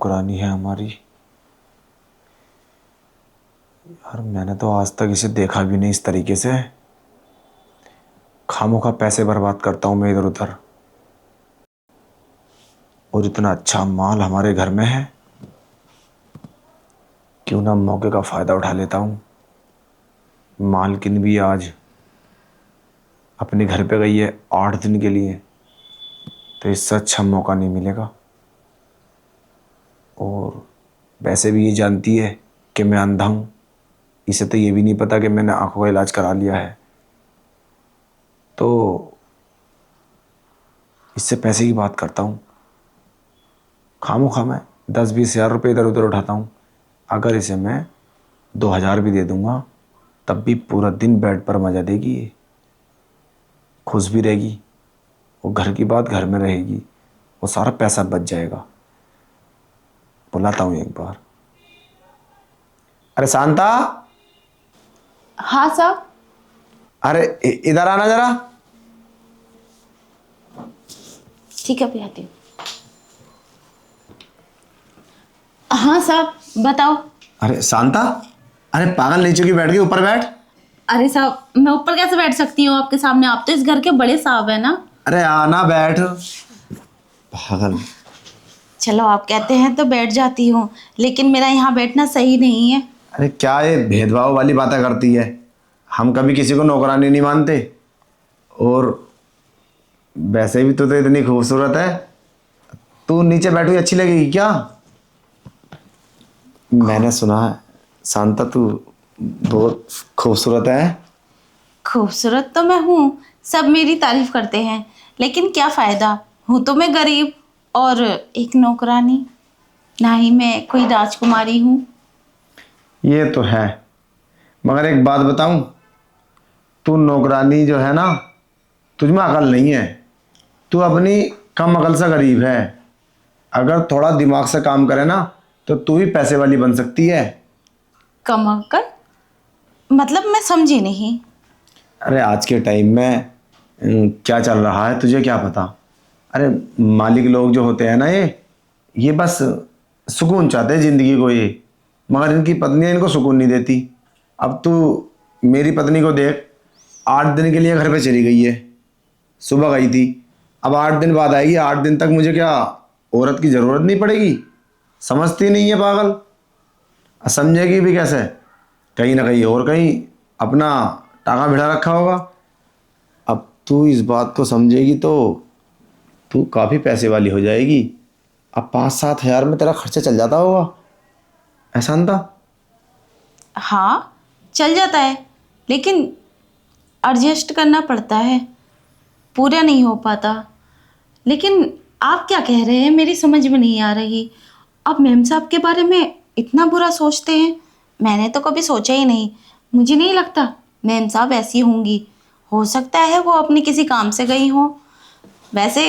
नौकरानी है हमारी। यार मैंने तो आज तक इसे देखा भी नहीं इस तरीके से। खामोखा पैसे बर्बाद करता हूँ मैं इधर उधर, और इतना अच्छा माल हमारे घर में है, क्यों ना मौके का फायदा उठा लेता हूँ। मालकिन भी आज अपने घर पे गई है 8 दिन के लिए, तो इससे अच्छा मौका नहीं मिलेगा। और वैसे भी ये जानती है कि मैं अंधा हूँ, इसे तो ये भी नहीं पता कि मैंने आंखों का इलाज करा लिया है। तो इससे पैसे की बात करता हूँ, खामोखा मैं 10-20 हज़ार रुपये इधर उधर उठाता हूँ। अगर इसे मैं 2 हज़ार भी दे दूँगा तब भी पूरा दिन बेड पर मजा देगी, ये खुश भी रहेगी, वो घर की बात घर में रहेगी, वो सारा पैसा बच जाएगा। बुलाता हूँ एक बार। अरे शांता, हाँ साहब। अरे इधर आना जरा। ठीक है, अभी आती हूँ। हाँ साहब, बताओ। अरे शांता, अरे पागल नीचे क्यों बैठ गई, ऊपर बैठ। अरे साहब, मैं ऊपर कैसे बैठ सकती हूँ आपके सामने? आप तो इस घर के बड़े साहब है ना। अरे आना, बैठ। पागल। चलो, आप कहते हैं तो बैठ जाती हूँ, लेकिन मेरा यहाँ बैठना सही नहीं है। अरे क्या ये भेदभाव वाली बातें करती है? हम कभी किसी को नौकरानी नहीं मानते। और वैसे भी तू तो इतनी खूबसूरत है, तू नीचे बैठी हुई अच्छी लगेगी क्या? मैंने सुना है शांता तू बहुत खूबसूरत है। खूबसूरत तो मैं हूँ, सब मेरी तारीफ करते हैं, लेकिन क्या फ़ायदा, हूँ तो मैं गरीब और एक नौकरानी, ना ही मैं कोई राजकुमारी हूँ। ये तो है, मगर एक बात बताऊं, तू नौकरानी जो है ना, तुझमें अकल नहीं है। तू अपनी कम अकल से गरीब है। अगर थोड़ा दिमाग से काम करे ना तो तू भी पैसे वाली बन सकती है। कम अक्ल? मतलब मैं समझी नहीं। अरे आज के टाइम में क्या चल रहा है तुझे क्या पता। अरे मालिक लोग जो होते हैं ना, ये बस सुकून चाहते हैं ज़िंदगी को ये, मगर इनकी पत्नियां इनको सुकून नहीं देती। अब तू मेरी पत्नी को देख, 8 दिन के लिए घर पे चली गई है। सुबह गई थी, अब 8 दिन बाद आएगी। 8 दिन तक मुझे क्या औरत की ज़रूरत नहीं पड़ेगी? समझती नहीं है पागल। समझेगी भी कैसे? कहीं ना कहीं और कहीं अपना टांगा भिड़ा रखा होगा। अब तू इस बात को समझेगी तो तू काफ़ी पैसे वाली हो जाएगी। अब 5-7 हज़ार में तेरा खर्चा चल जाता होगा, ऐसा था? हाँ, चल जाता है, लेकिन एडजस्ट करना पड़ता है, पूरा नहीं हो पाता। लेकिन आप क्या कह रहे हैं, मेरी समझ में नहीं आ रही। आप मेम साहब के बारे में इतना बुरा सोचते हैं? मैंने तो कभी सोचा ही नहीं। मुझे नहीं लगता मेम साहब ऐसी होंगी। हो सकता है वो अपने किसी काम से गई हो। वैसे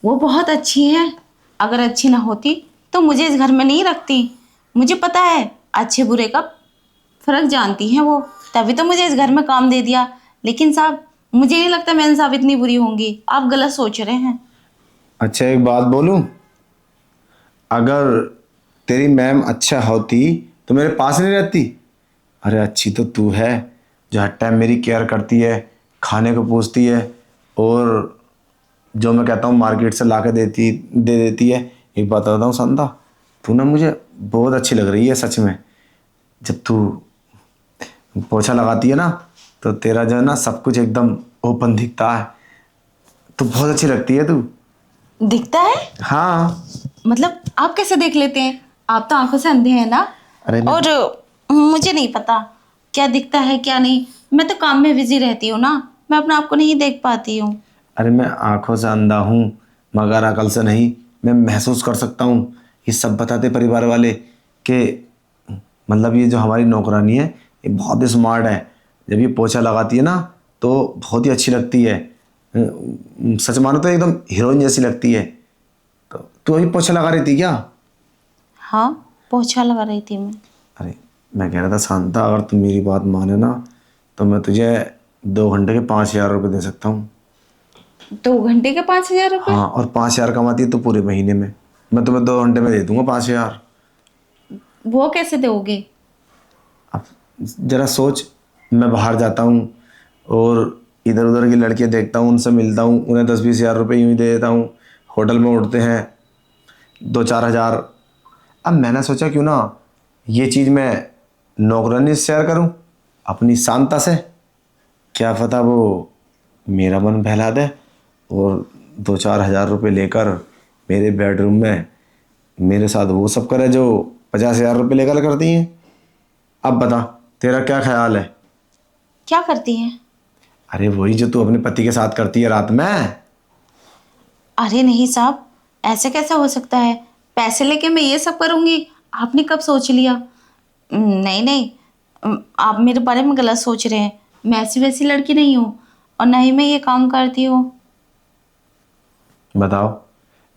वो बहुत अच्छी हैं। अगर अच्छी ना होती तो मुझे इस घर में नहीं रखती। मुझे पता है अच्छे बुरे का फर्क जानती हैं वो, तभी तो मुझे इस घर में काम दे दिया। लेकिन साहब, मुझे नहीं लगता मेम साहब इतनी बुरी होंगी। आप गलत सोच रहे हैं। अच्छा एक बात बोलूं, अगर तेरी मैम अच्छा होती तो मेरे पास नहीं रहती। अरे अच्छी तो तू है, जो हर टाइम मेरी केयर करती है, खाने को पूछती है, और जो मैं कहता हूँ मार्केट से ला के दे देती है। एक बात बताऊँ संता, तू ना मुझे बहुत अच्छी लग रही है सच में। जब तू पोछा लगाती है ना तो तेरा जो है ना सब कुछ एकदम ओपन दिखता है। तू बहुत अच्छी लगती है तू। दिखता है? हाँ। मतलब आप कैसे देख लेते हैं? आप तो आंखों से अंधे हैं ना। अरे मैं और मुझे नहीं पता क्या दिखता है क्या नहीं। मैं तो काम में बिजी रहती हूँ ना, मैं अपने आप को नहीं देख पाती हूँ। अरे मैं आंखों से अंधा हूँ मगर अकल से नहीं। मैं महसूस कर सकता हूँ। ये सब बताते परिवार वाले कि मतलब ये जो हमारी नौकरानी है ये बहुत ही स्मार्ट है। जब ये पोछा लगाती है ना तो बहुत ही अच्छी लगती है। सच मानो तो एकदम हीरोइन जैसी लगती है। तो तू अभी पोछा लगा रही थी क्या? हाँ, पोछा लगा रही थी मैं। अरे मैं कह रहा था शांता, अगर तू मेरी बात माने ना तो मैं तुझे 2 घंटे के 5 हज़ार रुपये दे सकता हूँ। 2 घंटे के 5,000 रुपये? हाँ, और 5 हज़ार कमाती है तो पूरे महीने में। मैं तुम्हें 2 घंटे में दे दूंगा 5,000। वो कैसे दोगे? अब जरा सोच, मैं बाहर जाता हूँ और इधर उधर की लड़कियाँ देखता हूँ, उनसे मिलता हूँ, उन्हें 10-20 हज़ार रुपये यूँ ही दे देता हूँ। होटल में उठते हैं 2-4 हज़ार। अब मैंने सोचा क्यों ना ये चीज़ मैं नौकरानी से शेयर करूँ अपनी शांता से, क्या पता वो मेरा मन बहला दे और 2-4 हज़ार रुपये लेकर मेरे बेडरूम में मेरे साथ वो सब करे जो 50,000 रुपये लेकर करती हैं। अब बता, तेरा क्या ख्याल है? क्या करती हैं? अरे वही जो तू अपने पति के साथ करती है रात में। अरे नहीं साहब, ऐसे कैसे हो सकता है? पैसे लेके मैं ये सब करूँगी? आपने कब सोच लिया? नहीं नहीं, आप मेरे बारे में गलत सोच रहे हैं। मैं ऐसी वैसी लड़की नहीं हूँ और ना ही मैं ये काम करती हूँ। बताओ,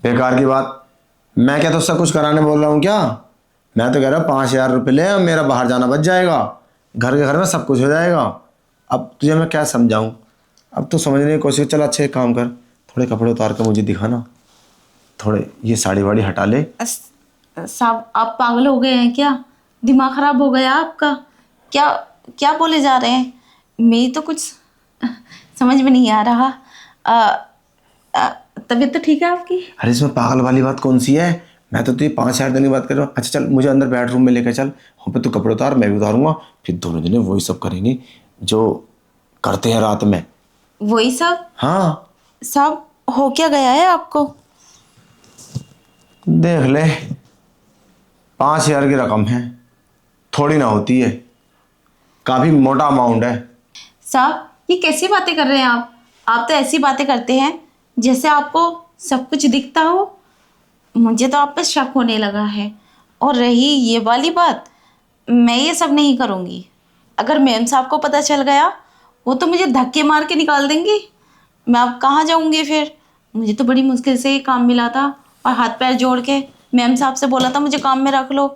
बेकार की बात। मैं क्या तुझसे कुछ कराने बोल रहा हूँ क्या? मैं तो कह रहा हूँ 5,000 रुपये ले, मेरा बाहर जाना बच जाएगा, घर के घर में सब कुछ हो जाएगा। अब तुझे मैं क्या समझाऊँ? अब तो समझने की कोशिश। चल अच्छा एक काम कर, थोड़े कपड़े उतार कर मुझे दिखाना, थोड़े ये साड़ी वाड़ी हटा ले। साहब आप पागल हो गए हैं क्या? दिमाग खराब हो गया आपका? क्या क्या बोले जा रहे हैं? मेरी तो कुछ समझ में नहीं आ रहा। तबीयत तो ठीक है आपकी? अरे इसमें पागल वाली बात कौन सी है? मैं तो तुझे 5,000 देने की बात कर रहा हूँ। अच्छा चल मुझे अंदर बेडरूम में लेकर चल, वहाँ पे तू कपड़े उतार, मैं भी उतारूंगा, फिर दोनों जने वही सब करेंगे जो करते हैं रात में। वही सब? हाँ साहब हो क्या गया है आपको? देख ले, 5,000 की रकम है, थोड़ी ना होती है, काफी मोटा अमाउंट है। साहब ये कैसी बातें कर रहे हैं आप? आप तो ऐसी बातें करते हैं जैसे आपको सब कुछ दिखता हो। मुझे तो आप पे शक होने लगा है। और रही ये वाली बात, मैं ये सब नहीं करूँगी। अगर मैम साहब को पता चल गया, वो तो मुझे धक्के मार के निकाल देंगी। मैं अब कहाँ जाऊँगी फिर? मुझे तो बड़ी मुश्किल से ये काम मिला था और हाथ पैर जोड़ के मैम साहब से बोला था मुझे काम में रख लो।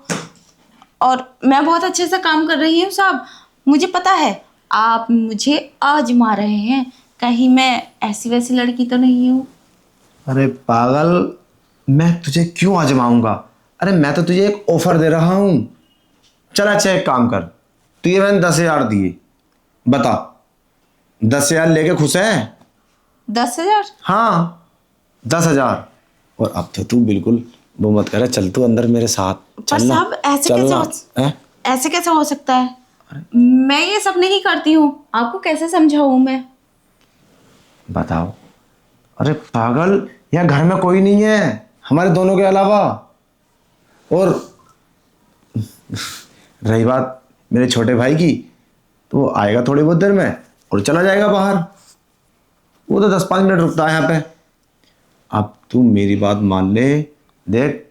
और मैं बहुत अच्छे से काम कर रही हूँ साहब, मुझे पता है। आप मुझे आजमा रहे हैं, कहीं मैं ऐसी वैसी लड़की तो नहीं हूँ। अरे पागल, मैं तुझे क्यों आजमाऊंगा? अरे मैं तो तुझे एक ऑफर दे रहा हूँ। चल अच्छा एक काम कर, तुझे मैंने 10,000 दिए, बता 10,000 लेके खुश है? 10,000? हाँ 10,000। और अब तो तू बिल्कुल वो मत करे, चल तू अंदर मेरे साथ पर चलना। साहब ऐसे कैसे चलना हो, है? ऐसे कैसे हो सकता है? मैं ये सब नहीं करती हूँ, आपको कैसे समझाऊँ मैं? बताओ। अरे पागल, यहाँ घर में कोई नहीं है हमारे दोनों के अलावा। और रही बात मेरे छोटे भाई की, तो वो आएगा थोड़ी बहुत देर में और चला जाएगा बाहर। वो तो 10-5 मिनट रुकता है यहाँ पे। अब तू मेरी बात मान ले, देख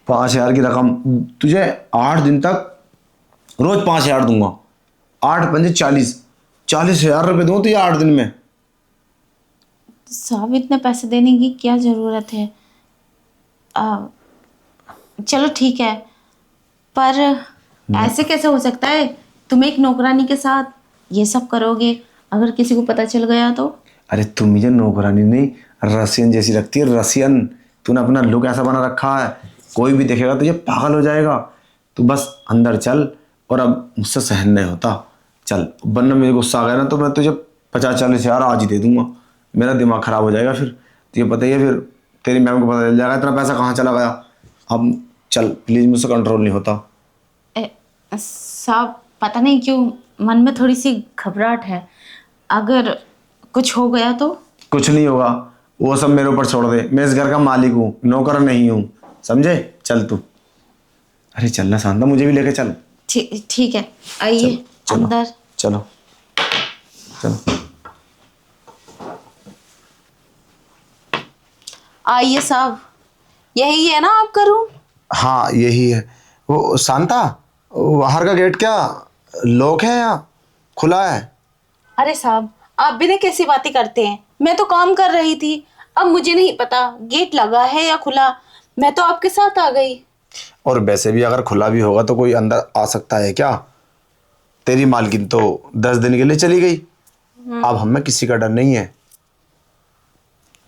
5,000 की रकम तुझे 8 दिन तक रोज 5,000 दूंगा। 8×5 = 40 रुपये दूंगा तुझे 8 दिन में। साहब इतने पैसे देने की क्या ज़रूरत है? आ, चलो ठीक है, पर ऐसे कैसे हो सकता है? तुम एक नौकरानी के साथ ये सब करोगे? अगर किसी को पता चल गया तो? अरे तुम मुझे नौकरानी नहीं, रसियन जैसी लगती है, रसियन। तूने अपना लुक ऐसा बना रखा है, कोई भी देखेगा तुझे पागल हो जाएगा। तू बस अंदर चल, और अब मुझसे सहन नहीं होता, चल, वरना मेरे गुस्सा आ गया ना तो मैं तुझे 50-40 हज़ार आज ही दे दूंगा। मेरा दिमाग खराब हो जाएगा फिर, तुझे पता ही है, फिर तेरी मैम को पता चल जाएगा इतना पैसा कहाँ चला गया। अब चल प्लीज़, मुझसे कंट्रोल नहीं होता। साहब पता नहीं क्यों मन में थोड़ी सी घबराहट है। अगर कुछ हो गया तो? कुछ नहीं होगा, वो सब मेरे ऊपर छोड़ दे, मैं इस घर का मालिक हूँ, नौकर नहीं हूँ, समझे? चल तू। अरे चलना शांता, मुझे भी लेके चल। ठीक है, आइए चलो, अंदर। चलो चलो। आइए साहब, यही है ना आपका रूम? हाँ यही है। वो शांता, बाहर का गेट क्या लॉक है या खुला है? अरे साहब आप भी ना कैसी बातें करते हैं, मैं तो काम कर रही थी। अब मुझे नहीं पता गेट लगा है या खुला, मैं तो आपके साथ आ गई। और वैसे भी अगर खुला भी होगा तो कोई अंदर आ सकता है क्या? तेरी मालकिन तो 10 दिन के लिए चली गई, अब हमें किसी का डर नहीं है।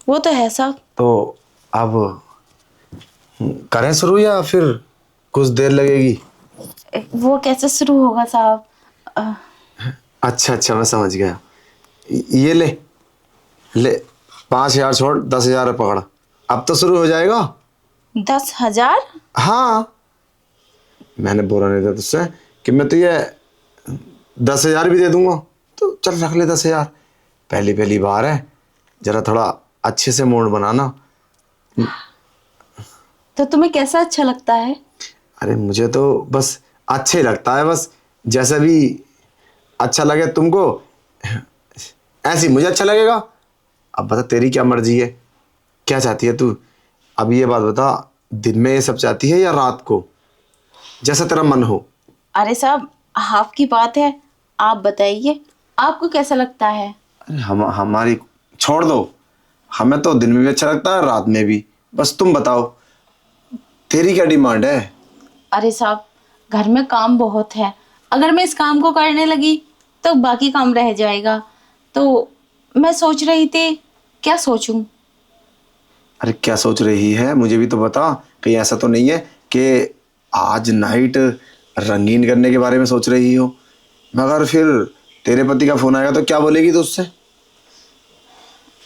वो तो है साहब। तो अब करें शुरू या फिर कुछ देर लगेगी? वो कैसे शुरू होगा साहब? अच्छा अच्छा, मैं समझ गया। ये ले ले, 5,000 छोड़, 10,000 पकड़। अब तो शुरू हो जाएगा। 10,000? हाँ, मैंने बोला नहीं था तुझसे कि मैं तुझे 10,000 भी दे दूंगा? तो चल रख ले 10,000। पहली पहली बार है, जरा थोड़ा अच्छे से मूड बनाना। तो तुम्हें कैसा अच्छा लगता है? अरे मुझे तो बस अच्छा ही लगता है, बस जैसा भी अच्छा लगे तुमको ऐसे ही मुझे अच्छा लगेगा। अब बता तेरी क्या मर्जी है, क्या चाहती है तू? अब ये बात बता, दिन में ये सब चाहती है या रात को, जैसा तेरा मन हो। अरे साहब, आपकी बात है, आप बताइए आपको कैसा लगता है? अरे हमारी छोड़ दो, हमें तो दिन में भी अच्छा लगता है, रात में भी। बस तुम बताओ तेरी क्या डिमांड है? अरे साहब, घर में काम बहुत है, अगर मैं इस काम को करने लगी तो बाकी काम रह जाएगा। तो मैं सोच रही थी, क्या सोचूं? अरे क्या सोच रही है, मुझे भी तो बता। कहीं ऐसा तो नहीं है कि आज नाइट रंगीन करने के बारे में सोच रही हो? मगर फिर तेरे पति का फोन आएगा तो क्या बोलेगी तू उससे?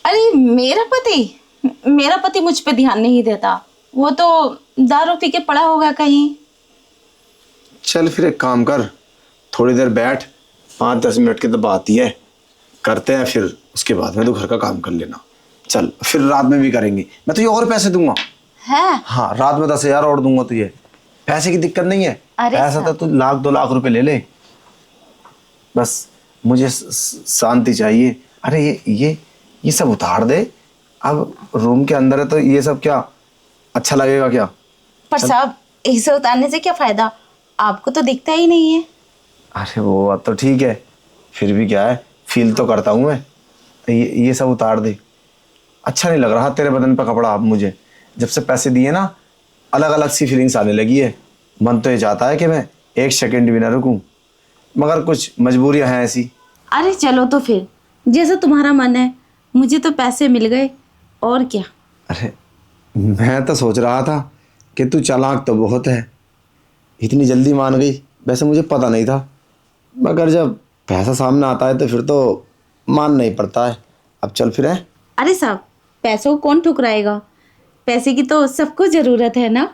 अरे मेरा पति मुझ पे ध्यान नहीं देता, वो तो दारू पी के पड़ा होगा कहीं। चल फिर एक काम कर, थोड़ी देर बैठ, 5-10 मिनट की तो बात ही है, करते हैं फिर उसके बाद में तो घर का काम कर लेना। चल फिर रात में भी करेंगे, मैं तुझे और पैसे दूंगा। है? हाँ, रात में 10,000 और दूंगा तुझे, पैसे की दिक्कत नहीं है। अरे ऐसा तो साहब। तू 1,00,000-2,00,000 रुपए ले ले, बस मुझे शांति चाहिए। अरे ये सब उतार दे, अब रूम के अंदर है तो ये सब क्या अच्छा लगेगा क्या? पर साहब, इसे उतारने से क्या फायदा, आपको तो दिखता ही नहीं है। अरे वो बात तो ठीक है, फिर भी क्या है, फील तो करता हूँ मैं। ये सब उतार दे, अच्छा नहीं लग रहा तेरे बदन पर कपड़ा। अब मुझे जब से पैसे दिए ना, अलग अलग सी फीलिंग्स आने लगी है। मन तो ये चाहता है कि मैं एक सेकंड भी ना रुकूं, मगर कुछ मजबूरियां हैं ऐसी। अरे चलो तो फिर, जैसा तुम्हारा मन है, मुझे तो पैसे मिल गए, और क्या। अरे मैं तो सोच रहा था कि तू चालाक तो बहुत है, इतनी जल्दी मान गई। वैसे मुझे पता नहीं था, मगर जब पैसा सामने आता है तो फिर तो मानना ही पड़ता है। अब चल फिर है। अरे साहब, पैसों को कौन ठुकराएगा, पैसे की तो सबको जरूरत है ना।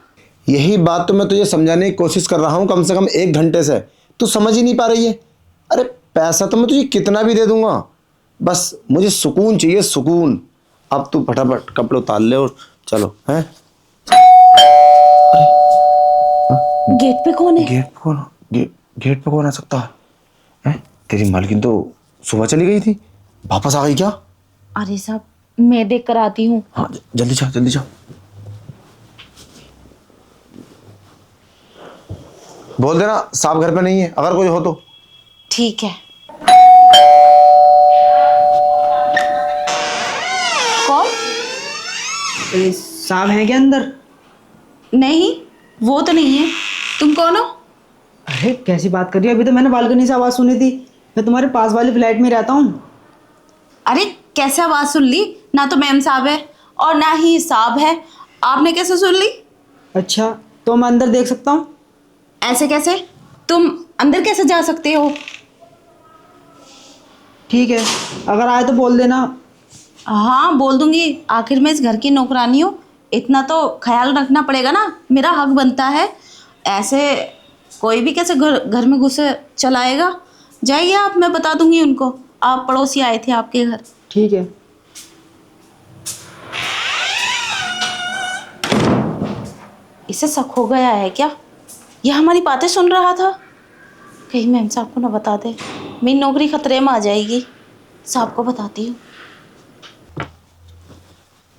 यही बात तो मैं तुझे समझाने की कोशिश कर रहा हूँ कम से कम 1 घंटे से, तू समझ ही नहीं पा रही है। अरे पैसा तो मैं तुझे कितना भी दे दूंगा, बस मुझे सुकून चाहिए, सुकून। अब तू फटाफट कपड़े उतार ले और चलो हैं। गेट पे कौन है? गेट पे कौन आ सकता है? हैं? तेरी मालकिन तो सुबह चली गई थी, वापस आ गई क्या? अरे साहब, मैं देख कर आती हूँ। हाँ, जल्दी जा जल्दी जा। बोल देना साहब घर पे नहीं है, अगर कोई हो तो। ठीक है। कौन? साहब हैं क्या अंदर? नहीं, वो तो नहीं है। तुम कौन हो? अरे कैसी बात कर रही है, अभी तो मैंने बालकनी से आवाज़ सुनी थी। मैं तुम्हारे पास वाले फ्लैट में रहता हूँ। अरे कैसे आवाज सुन ली? ना तो मैम साहब है और ना ही साहब है, आपने कैसे सुन ली? अच्छा, तो मैं अंदर देख सकता हूँ? ऐसे कैसे? तुम अंदर कैसे जा सकते हो? ठीक है, अगर आए तो बोल देना। हाँ बोल दूंगी, आखिर मैं इस घर की नौकरानी हूँ, इतना तो ख्याल रखना पड़ेगा ना, मेरा हक बनता है। ऐसे कोई भी कैसे घर घर में घुसे चलाएगा? जाइए आप, मैं बता दूंगी उनको, आप पड़ोसी आए थे आपके घर। ठीक है। इसे शक हो गया है क्या? यह हमारी बातें सुन रहा था? कहीं मैम साहब को ना बता दे, मेरी नौकरी खतरे में आ जाएगी। साहब को बताती हूँ।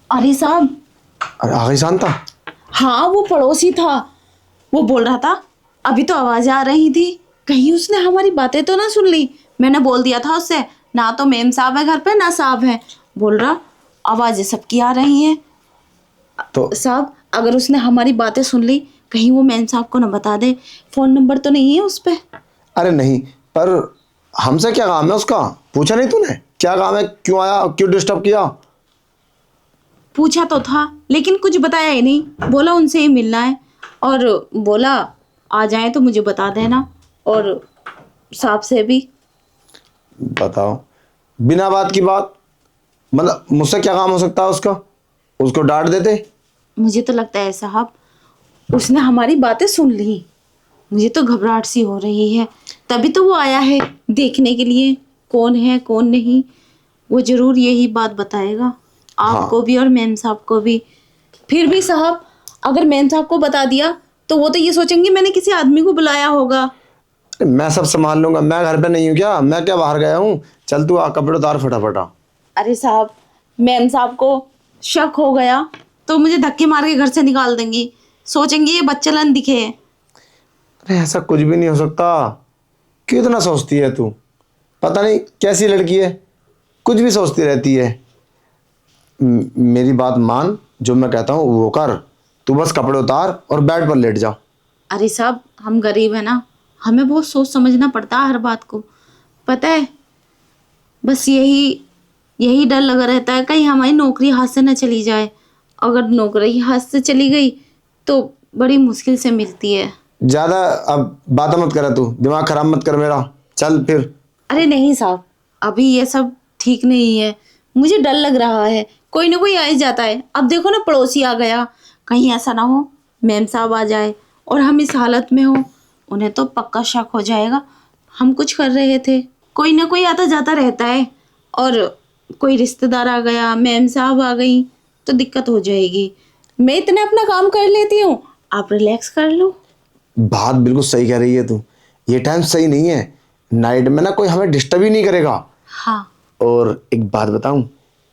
अरे साहब। अरे आ गई शांता? हाँ, वो पड़ोसी था, वो बोल रहा था अभी तो आवाज़ें आ रही थी, कहीं उसने हमारी बातें तो ना सुन ली। मैंने बोल दिया था उससे, ना तो मेम साहब है घर पे ना साहब है। बोल रहा आवाज़ें सबकी आ रही हैं। तो साहब, अगर उसने हमारी बातें सुन ली, कहीं वो मेम साहब को ना बता दे। फ़ोन नंबर तो नहीं है उस पर? अरे नहीं, पर हमसे क्या काम है उसका? पूछा नहीं तूने क्या काम है, क्यों आया, क्यों डिस्टर्ब किया? पूछा तो था लेकिन कुछ बताया ही नहीं। बोला उनसे ही मिलना है और बोला आ जाए तो मुझे बता देना, और साहब से भी। बताओ, बिना बात की बात, मतलब मुझसे क्या काम हो सकता है उसका? उसको डांट देते। मुझे तो लगता है साहब उसने हमारी बातें सुन ली। मुझे तो घबराहट सी हो रही है, तभी तो वो आया है देखने के लिए कौन है कौन नहीं। वो जरूर यही बात बताएगा आपको हाँ, भी और मैम साहब को भी। फिर भी साहब अगर मैम साहब को बता दिया तो वो तो ये सोचेंगे मैंने किसी आदमी को बुलाया होगा। मैं सब संभाल लूंगा। मैं घर पे नहीं हूँ क्या? मैं क्या बाहर गया हूँ? चल तू आ, कपड़े उतार फटाफटा। अरे साहब मैम साहब को शक हो गया तो मुझे धक्के मार के घर से निकाल देंगी, सोचेंगे ये बच्चलन दिखे है। अरे ऐसा कुछ भी नहीं हो सकता। क्यों इतना सोचती है तू? पता नहीं कैसी लड़की है, कुछ भी सोचती रहती है। मेरी बात मान, जो मैं कहता हूँ वो कर। तू बस कपड़े उतार और बेड पर लेट जा। अरे साहब हम गरीब है ना, हमें बहुत सोच समझना पड़ता है हर बात को, पता है। बस यही यही डर लगा रहता है कहीं हमारी नौकरी हाथ से न चली जाए। अगर नौकरी हाथ से चली गई तो बड़ी मुश्किल से मिलती है। ज़्यादा अब बात मत कर, तू दिमाग खराब मत कर मेरा। चल फिर। अरे नहीं साहब अभी ये सब ठीक नहीं है, मुझे डर लग रहा है। कोई ना कोई आ ही जाता है। अब देखो ना पड़ोसी आ गया, कहीं ऐसा ना हो मैम साहब आ जाए और हम इस हालत में हो। उन्हें तो पक्का शक हो जाएगा हम कुछ कर रहे थे। कोई ना कोई आता जाता रहता है, और कोई रिश्तेदार आ गया, मैम साहब आ गई तो दिक्कत हो जाएगी। मैं इतना अपना काम कर लेती हूँ, आप रिलैक्स कर लो। बात बिल्कुल सही कह रही है तू। ये टाइम सही नहीं है। नाइट में ना कोई हमें डिस्टर्ब ही नहीं करेगा। हाँ और एक बात बताऊं,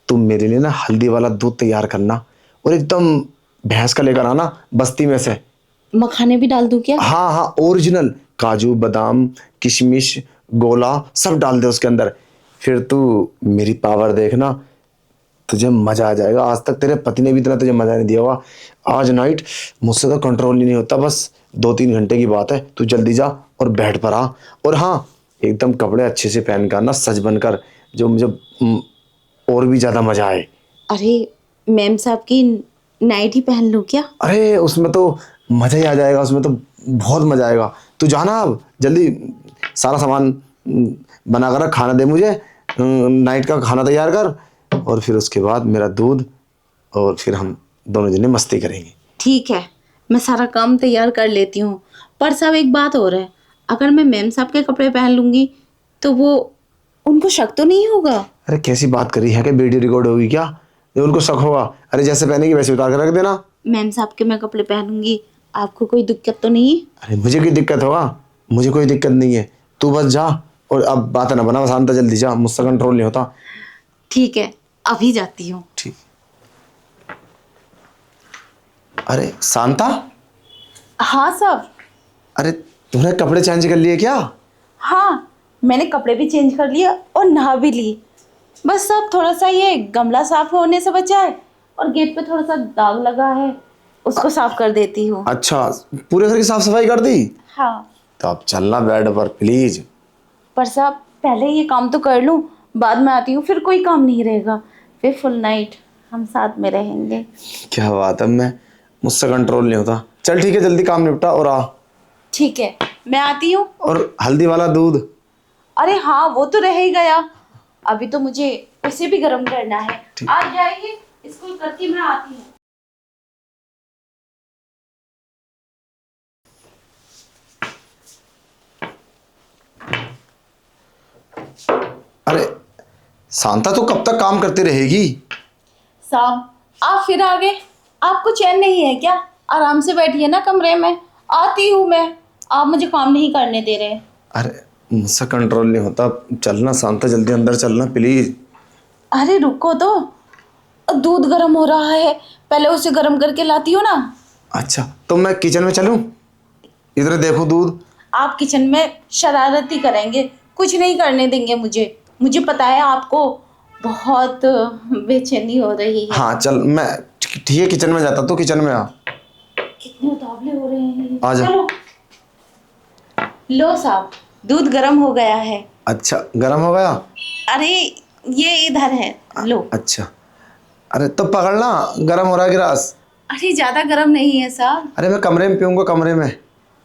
तुम मेरे लिए ना हल्दी वाला दूध तैयार करना, और एकदम भैंस का लेकर आना बस्ती में से। मखाने भी डाल दूँ क्या? हाँ हाँ, ओरिजिनल काजू बादाम किशमिश गोला सब डाल दे उसके अंदर। फिर तू मेरी पावर देखना, तुझे मजा आ जाएगा। आज तक तेरे पति ने भी इतना तुझे मजा नहीं दिया होगा। आज नाइट मुझसे तो कंट्रोल ही नहीं होता। बस 2-3 घंटे की बात है, तू जल्दी जा और बेड पर आ। और हाँ, एकदम कपड़े अच्छे से पहन कर ना, सज बनकर, जो मुझे और भी ज्यादा मजा आए। अरे मैम साहब की नाइट ही पहन लूँ क्या? अरे उसमें तो मजा ही आ जाएगा, उसमें तो बहुत मजा आएगा। तू जाना अब जल्दी, सारा सामान बना कर रख, खाना दे मुझे, नाइट का खाना तैयार कर, और फिर उसके बाद मेरा दूध, और फिर हम दोनों जने मस्ती करेंगे। ठीक है मैं सारा काम तैयार कर लेती हूँ। पर साहब एक बात और है, अगर मैं मैम साहब के कपड़े पहन लूँगी तो वो उनको शक तो नहीं होगा? अरे कैसी बात करी है कि वीडियो रिकॉर्ड होगी क्या? ये उनको शक होगा? अरे जैसे पहनेगी वैसे उतार कर रख देना। मैम साहब के मैं कपड़े पहनूंगी, आपको कोई दिक्कत तो नहीं? अरे मुझे कोई दिक्कत होगा? मुझे कोई दिक्कत नहीं है। तू बस जा, और अब बात ना बना, शांता जल्दी जा, मुझसे कंट्रोल नहीं होता। ठीक है अभी जाती हूँ। ठीक। अरे शांता, हाँ साहब। अरे तूने कपड़े चेंज कर लिए क्या? हाँ मैंने कपड़े भी चेंज कर लिए और नहा भी ली। बस साहब थोड़ा सा ये गमला साफ होने से बचा है और गेट पे थोड़ा सा दाग लगा है, उसको साफ कर देती हूँ। अच्छा, पूरे घर की साफ सफाई कर दी? हाँ तो अब चलना बेड पर प्लीज। पर साहब पहले ये काम तो कर लूँ, बाद में आती हूँ, फिर कोई काम नहीं रहेगा, फिर फुल नाइट हम साथ में रहेंगे। क्या बात है, मैं मुझसे कंट्रोल नहीं होता। चल ठीक है, जल्दी काम निपटा और आ। ठीक है मैं आती हूँ। और हल्दी वाला दूध। अरे हाँ वो तो रह ही गया, अभी तो मुझे उसे भी गर्म करना है। ठीक। आज जाइए स्कूल करके मैं आती हूँ। अरे शांता, तो कब तक काम करती रहेगी? साहब आप फिर आ गए, आपको चैन नहीं है क्या? आराम से बैठिए ना कमरे में, आती हूँ मैं, आप मुझे काम नहीं करने दे रहे। अरे मुझसे कंट्रोल नहीं होता। चलना शांता, जल्दी अंदर चलना प्लीज। अरे रुको तो, दूध गर्म हो रहा है, पहले उसे गर्म करके लाती हूँ ना। अच्छा, तो मैं किचन में चलूं? इधर देखो दूध। आप किचन में शरारत ही करेंगे, कुछ नहीं करने देंगे मुझे। मुझे पता है आपको बहुत बेचैनी हो रही है। हाँ चल, मैं ठीक है किचन में जाता, तो किचन में आ। कितने उतावले हो रहे हैं। आ जा। चलो लो साहब, दूध गर्म हो गया है। अच्छा, गर्म हो गया? अरे ये इधर है, लो। अच्छा अरे तो पकड़ना, गर्म हो रहा है गिलास। अरे ज़्यादा गर्म नहीं है साहब। अरे मैं कमरे में पीऊंगा, कमरे में।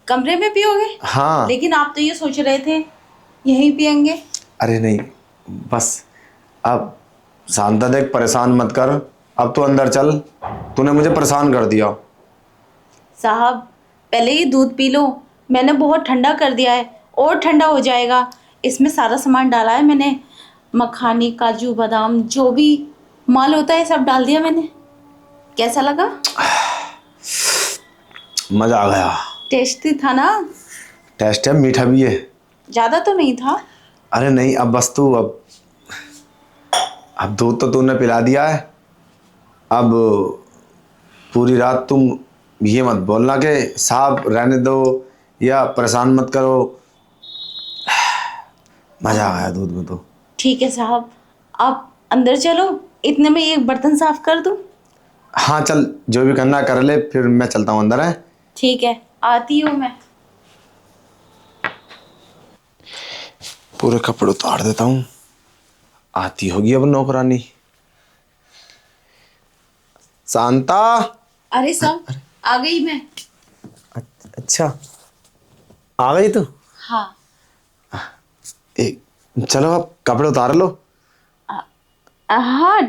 कमरे में पियोगे? हाँ। लेकिन आप तो ये सोच रहे थे यहीं पियेंगे। अरे नहीं, बस अब शांता देख, परेशान मत कर। अब तू अंदर चल, तूने मुझे परेशान कर दिया। साहब पहले ये दूध पी लो, मैंने बहुत ठंडा कर दिया है और ठंडा हो जाएगा। इसमें सारा सामान डाला है मैंने, मखानी, काजू, बादाम, जो भी माल होता है सब डाल दिया मैंने। कैसा लगा? मजा आ गया। टेस्टी था ना? टेस्ट है, मीठा भी है। ज़्यादा तो नहीं था। अरे नहीं, अब बस तू अब दूध तो तूने पिला दिया है। अब पूरी रात तुम ये मत बोलना कि साहब रहने दो या परेशान मत करो। मजा आ गया दूध में तो। ठीक है साहब, आप अंदर चलो, इतने में एक बर्तन साफ कर दूँ? हाँ चल, जो भी करना है कर ले, फिर मैं चलता हूँ अंदर है। ठीक है, आती हूँ मैं। पूरे कपड़े उतार देता हूँ, आती होगी अब नौकरानी। शांता। अरे साहब आ गई मैं। अच्छा, आ गई तू? हाँ। एक चलो अब कपड़े उतार लो। हाँ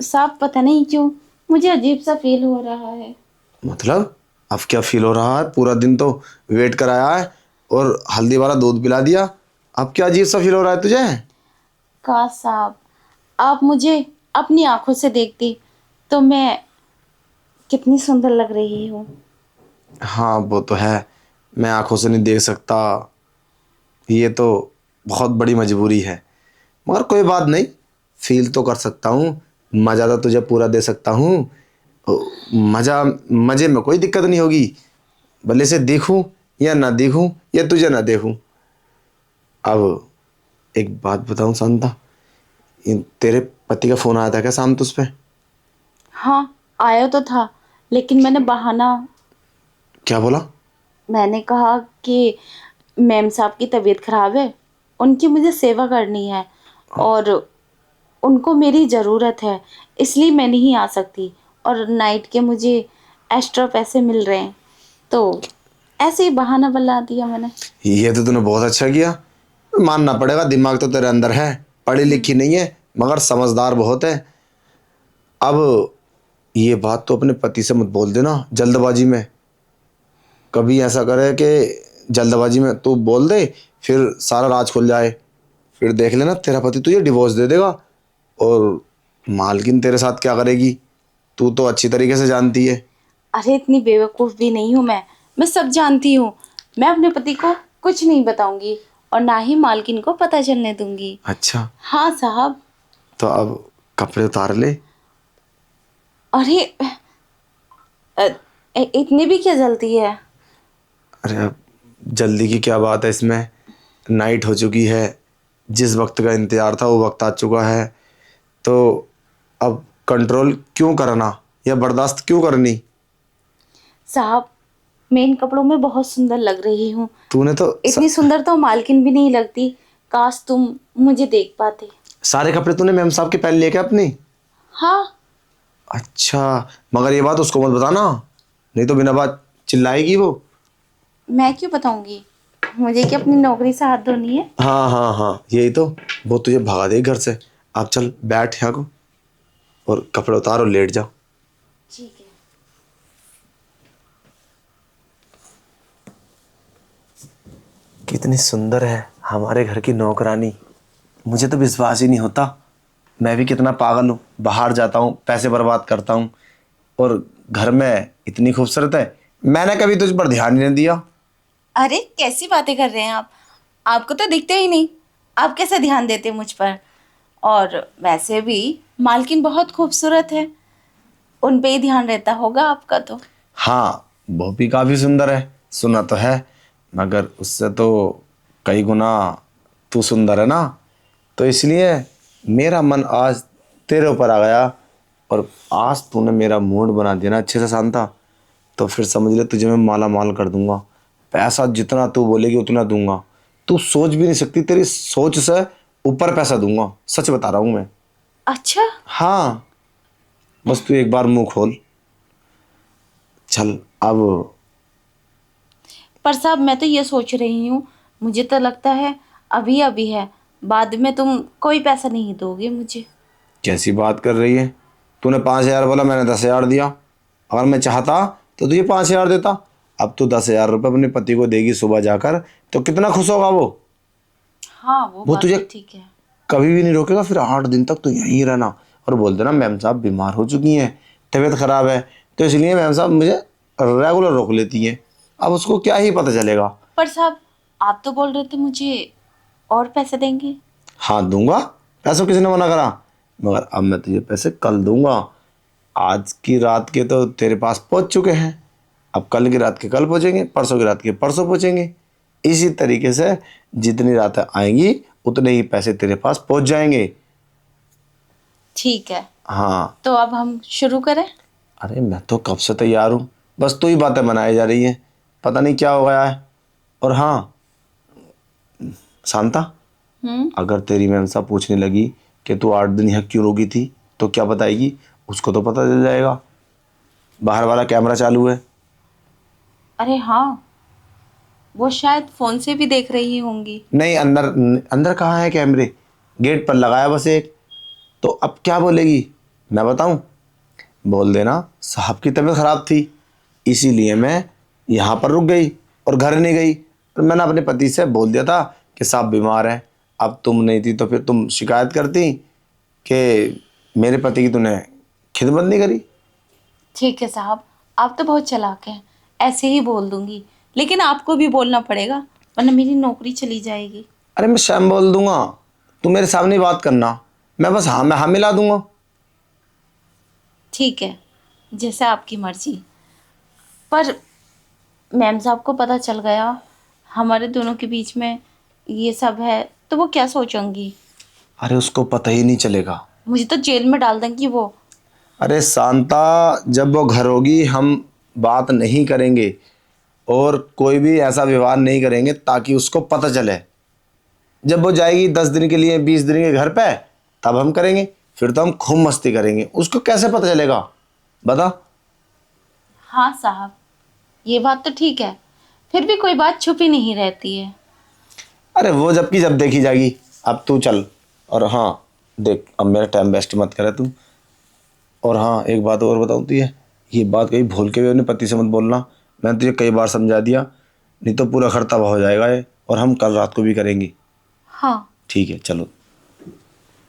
साहब, पता नहीं क्यों मुझे अजीब सा फील हो रहा है। मतलब अब क्या फील हो रहा है? पूरा दिन तो वेट कराया है और हल्दी वाला दूध पिला दिया, अब क्या अजीब सा फील हो रहा है तुझे? काश साहब आप मुझे अपनी आंखों से देखती तो मैं कितनी सुंदर लग रही हूँ। हाँ वो तो है, मैं आंखों से नहीं देख सकता, ये तो बहुत बड़ी मजबूरी है। मगर कोई बात नहीं, फील तो कर सकता हूँ, मज़ा तो तुझे पूरा दे सकता हूँ। मज़े में कोई दिक्कत नहीं होगी, भले से देखूँ या ना देखूँ या तुझे ना देखूँ। अब एक बात बताऊँ शांता, तेरे पति का फ़ोन आया था क्या शाम तुझ पे? हाँ आया तो था, लेकिन मैंने बहाना, क्या बोला? मैंने कहा कि मैम साहब की तबीयत ख़राब है, उनकी मुझे सेवा करनी है और उनको मेरी ज़रूरत है, इसलिए मैं नहीं आ सकती। और नाइट के मुझे एक्स्ट्रा पैसे मिल रहे हैं, तो ऐसे ही बहाना बना दिया मैंने। ये तो तूने बहुत अच्छा किया, मानना पड़ेगा, दिमाग तो तेरे अंदर है, पढ़ी लिखी नहीं है मगर समझदार बहुत है। अब ये बात तो अपने पति से मत बोल देना जल्दबाजी में, कभी ऐसा करे कि जल्दबाजी में तू बोल दे फिर सारा राज खुल जाए, फिर देख लेना तेरा पति तुझे डिवोर्स दे देगा और मालकिन तेरे साथ क्या करेगी तू तो अच्छी तरीके से जानती है। अरे इतनी बेवकूफ़ भी नहीं हूँ मैं सब जानती हूँ। मैं अपने पति को कुछ नहीं बताऊंगी और ना ही मालकिन को पता चलने दूंगी। अच्छा, हाँ साहब। तो अब कपड़े उतार ले। अरे अ, इतनी भी क्या जल्दी है? अरे अब जल्दी की क्या बात है इसमें, नाइट हो चुकी है, जिस वक्त का इंतज़ार था वो वक्त आ चुका है, तो अब कंट्रोल क्यों करना या बर्दाश्त क्यों करनी? साहब मैं इन कपड़ों में बहुत सुंदर लग रही हूँ। तूने तो इतनी सुंदर तो मालकिन भी नहीं लगती, काश तुम मुझे देख पाते। सारे कपड़े तूने मैम साहब के पहन लिए क्या अपनी? हाँ। अच्छा, मगर ये बात उसको मत बताना, नहीं तो बिना बात चिल्लाएगी वो। मैं क्यों बताऊंगी, मुझे क्या अपनी नौकरी से हाथ धोनी है? हाँ हाँ हाँ, यही तो, वो तुझे भगा दे घर से। आप चल बैठ यहाँ को और कपड़े उतार और लेट जा। ठीक है। कितनी सुंदर है हमारे घर की नौकरानी, मुझे तो विश्वास ही नहीं होता। मैं भी कितना पागल हूँ, बाहर जाता हूँ पैसे बर्बाद करता हूँ और घर में इतनी खूबसूरत है। मैंने कभी तुझ पर ध्यान ही नहीं दिया। अरे कैसी बातें कर रहे हैं आप, आपको तो दिखते ही नहीं, आप कैसे ध्यान देते मुझ पर? और वैसे भी मालकिन बहुत खूबसूरत है, उन पे ही ध्यान रहता होगा आपका तो। हाँ वो भी काफ़ी सुंदर है, सुना तो है, मगर उससे तो कई गुना तू सुंदर है ना, तो इसलिए मेरा मन आज तेरे ऊपर आ गया और आज तूने मेरा मूड बना दिया ना अच्छे से शांता, तो फिर समझ ले तुझे मैं माला माल कर दूंगा, पैसा जितना तू बोलेगी उतना दूंगा, तू सोच भी नहीं सकती, तेरी सोच से ऊपर पैसा दूंगा, सच बता रहा हूँ मैं। अच्छा। हाँ बस तू एक बार मुंह खोल। चल अब। पर साहब मैं तो ये सोच रही हूँ, मुझे तो लगता है अभी अभी है, बाद में तुम कोई पैसा नहीं दोगे मुझे। कैसी बात कर रही है? तूने 5,000 बोला, मैंने 10,000 दिया। अगर मैं चाहता तो तुझे 5,000 देता। अब तू 10,000 रुपये अपने पति को देगी सुबह जाकर, तो कितना खुश होगा वो। हाँ वो वो बात तुझे तो ठीक है। कभी भी नहीं रोकेगा। फिर 8 दिन तक तो यहीं रहना और बोल देना मैम साहब बीमार हो चुकी हैं, तबीयत खराब है, तो इसलिए मैम साहब मुझे रेगुलर रोक लेती हैं। अब उसको क्या ही पता चलेगा। पर साहब आप तो बोल रहे थे मुझे और पैसे देंगे। हाँ दूंगा, पैसों किसी ने मना करा, मगर अब मैं तुझे पैसे कल दूंगा। आज की रात के तो तेरे पास पहुंच चुके हैं, अब कल की रात के कल पहुंचेंगे, परसों की रात के परसों पहुंचेंगे। इसी तरीके से जितनी रातें आएंगी उतने ही पैसे तेरे पास पहुंच जाएंगे। ठीक है, हाँ। तो अब हम शुरू करें। अरे मैं तो कब से तैयार हूँ, बस तू ही बातें बनाई जा रही है, पता नहीं क्या हो गया है। और हाँ शांता, अगर तेरी मैम साहब पूछने लगी कि तू 8 दिन यहाँ क्यों रुकी थी, तो क्या बताएगी? उसको तो पता चल जाएगा, बाहर वाला कैमरा चालू है। अरे हाँ, वो शायद फोन से भी देख रही होंगी। नहीं, अंदर अंदर कहाँ है कैमरे? गेट पर लगाया बस एक। तो अब क्या बोलेगी, मैं बताऊं? बोल देना साहब की तबीयत खराब थी, इसीलिए मैं यहाँ पर रुक गई और घर नहीं गई। तो मैंने अपने पति से बोल दिया था कि साहब बीमार है। अब तुम नहीं थी तो फिर तुम शिकायत करती कि मेरे पति की तूने खिदमत नहीं करी। ठीक है साहब, आप तो बहुत चालाक हैं, ऐसे ही बोल दूंगी, लेकिन आपको भी बोलना पड़ेगा वरना मेरी नौकरी चली जाएगी। अरे मैं शैम बोल दूंगा, तू मेरे सामने ही बात करना, मैं बस हाँ में हाँ मिला दूंगा। ठीक है, जैसे आपकी मर्जी। पर मैम साहब को पता चल गया हमारे दोनों के बीच में ये सब है, तो वो क्या सोचेंगी? अरे उसको पता ही नहीं चलेगा। मुझे तो जेल में डाल देंगी वो। अरे शांता, जब वो घर होगी हम बात नहीं करेंगे और कोई भी ऐसा व्यवहार नहीं करेंगे ताकि उसको पता चले। जब वो जाएगी 10 दिन के लिए, 20 दिन के घर पे, तब हम करेंगे। फिर तो हम खूब मस्ती करेंगे, उसको कैसे पता चलेगा बता। हाँ साहब, ये बात तो ठीक है, फिर भी कोई बात छुपी नहीं रहती है। अरे वो जबकि जब देखी जाएगी। अब तू चल। और हाँ देख, अब मेरा टाइम वेस्ट मत करे तू। और हाँ एक बात और बताऊँ तुझे, ये बात कहीं भूल के भी अपने पति से मत बोलना। मैंने तुझे कई बार समझा दिया, नहीं तो पूरा खर्ताबा हो जाएगा ये, और हम कल रात को भी करेंगे। हाँ ठीक है चलो।